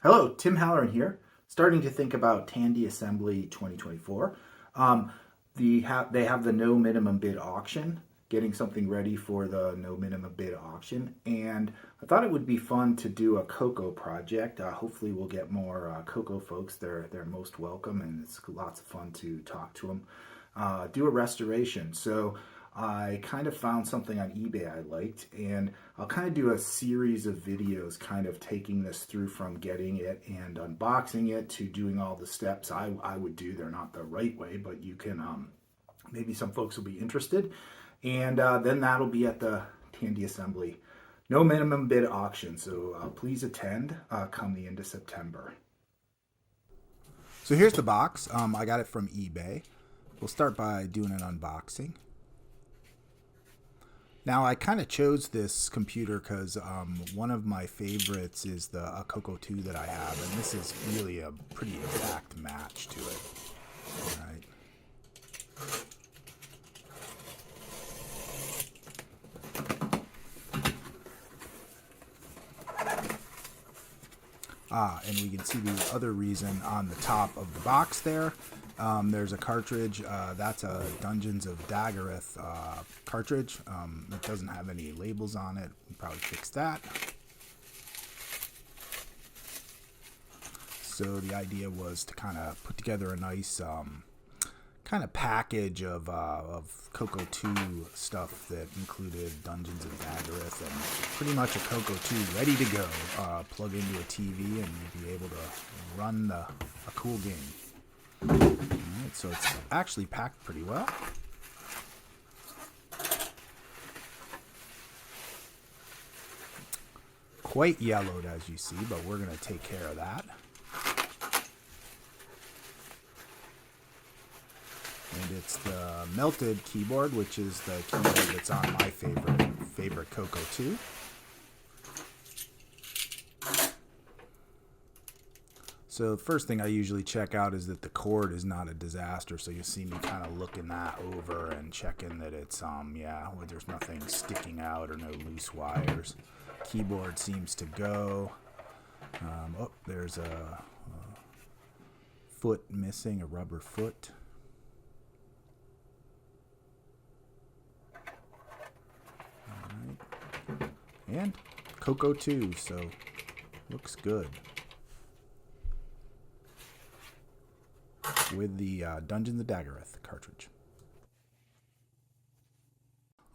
Hello, Tim Halloran here. Starting to think about Tandy Assembly 2024. They have the no minimum bid auction, getting something ready for the no minimum bid auction, and I thought it would be fun to do a CoCo project. Hopefully, we'll get more CoCo folks. They're most welcome, and it's lots of fun to talk to them. Do a restoration. So I kind of found something on eBay I liked, and I'll kind of do a series of videos kind of taking this through from getting it and unboxing it to doing all the steps I would do. They're not the right way, but you can, maybe some folks will be interested. And then that'll be at the Tandy Assembly. No minimum bid auction, so please attend come the end of September. So here's the box. I got it from eBay. We'll start by doing an unboxing. Now, I kind of chose this computer because one of my favorites is the CoCo 2 that I have, and this is really a pretty exact match to it. All right. And we can see the other reason on the top of the box there. There's a cartridge. That's a Dungeons of Daggereth cartridge. It doesn't have any labels on it. We'll probably fix that. So the idea was to kind of put together a nice kind of package of CoCo 2 stuff that included Dungeons of Daggereth and pretty much a CoCo 2 ready to go. Plug into a TV and you'll be able to run a cool game. Alright, so it's actually packed pretty well. Quite yellowed as you see, but we're going to take care of that. And it's the melted keyboard, which is the keyboard that's on my favorite CoCo 2. So the first thing I usually check out is that the cord is not a disaster. So you'll see me kind of looking that over and checking that it's, there's nothing sticking out or no loose wires. Keyboard seems to go. There's a foot missing, a rubber foot. And CoCo 2, so looks good. With the Dungeons of Daggereth cartridge.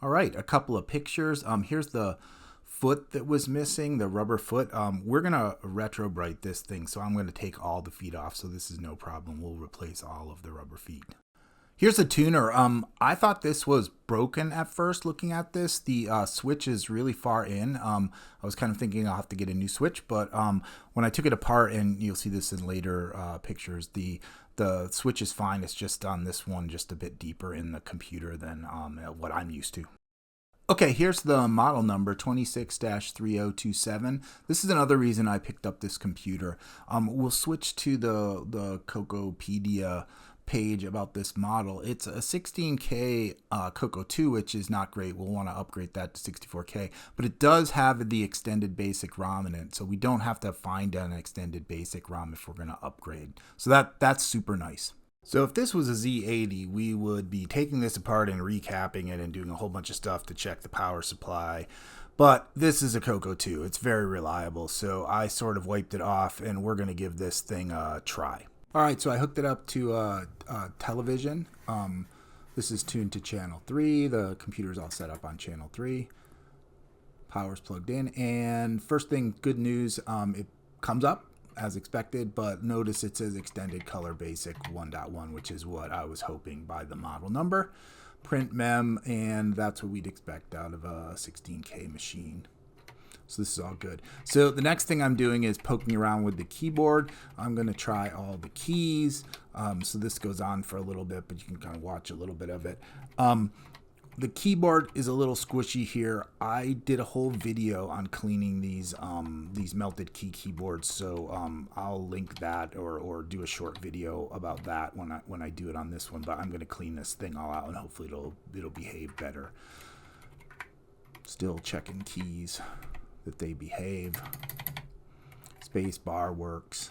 All right, a couple of pictures. Here's the foot that was missing, the rubber foot. We're going to retro-bright this thing, so I'm going to take all the feet off, so this is no problem. We'll replace all of the rubber feet. Here's the tuner. I thought this was broken at first looking at this. The switch is really far in. I was kind of thinking I'll have to get a new switch, but when I took it apart, and you'll see this in later pictures, the switch is fine. It's just on this one just a bit deeper in the computer than what I'm used to. Okay, here's the model number, 26-3027. This is another reason I picked up this computer. We'll switch to the CoCopedia page about this model. It's a 16K CoCo 2, which is not great. We'll want to upgrade that to 64K, but it does have the extended basic ROM in it, so we don't have to find an extended basic ROM if we're going to upgrade. So that's super nice. So if this was a Z80, we would be taking this apart and recapping it and doing a whole bunch of stuff to check the power supply. But this is a CoCo 2. It's very reliable, so I sort of wiped it off, and we're going to give this thing a try. All right, so I hooked it up to television. This is tuned to channel 3. The computer's all set up on channel 3. Power's plugged in. And first thing, good news, it comes up as expected, but notice it says extended color basic 1.1, which is what I was hoping by the model number. Print mem, and that's what we'd expect out of a 16K machine. So this is all good. So the next thing I'm doing is poking around with the keyboard. I'm going to try all the keys. So this goes on for a little bit, but you can kind of watch a little bit of it. The keyboard is a little squishy here. I did a whole video on cleaning these melted keyboards, so I'll link that or do a short video about that when I do it on this one. But I'm going to clean this thing all out, and hopefully it'll behave better. Still checking keys that they behave. Space bar works.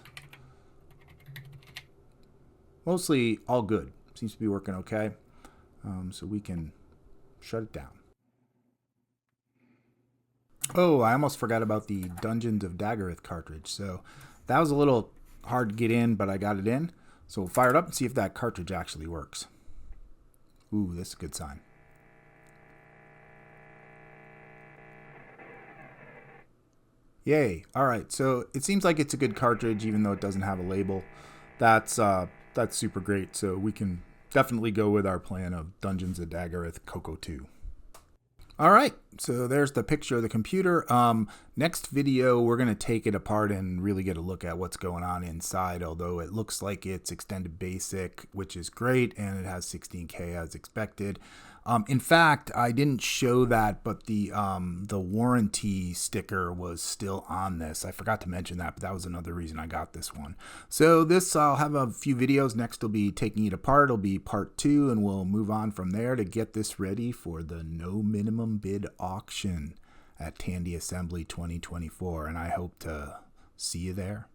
Mostly all good. Seems to be working okay. So we can shut it down. Oh, I almost forgot about the Dungeons of Daggerith cartridge. So that was a little hard to get in, but I got it in. So we'll fire it up and see if that cartridge actually works. Ooh, that's a good sign. Yay. All right. So it seems like it's a good cartridge, even though it doesn't have a label. That's super great. So we can definitely go with our plan of Dungeons of Daggerith CoCo 2. All right, so there's the picture of the computer. Next video, we're going to take it apart and really get a look at what's going on inside, although it looks like it's extended basic, which is great, and it has 16K as expected. In fact, I didn't show that, but the warranty sticker was still on this. I forgot to mention that, but that was another reason I got this one. So this, I'll have a few videos. Next will be taking it apart. It'll be part 2, and we'll move on from there to get this ready for the no minimum bid auction at Tandy Assembly 2024. And I hope to see you there.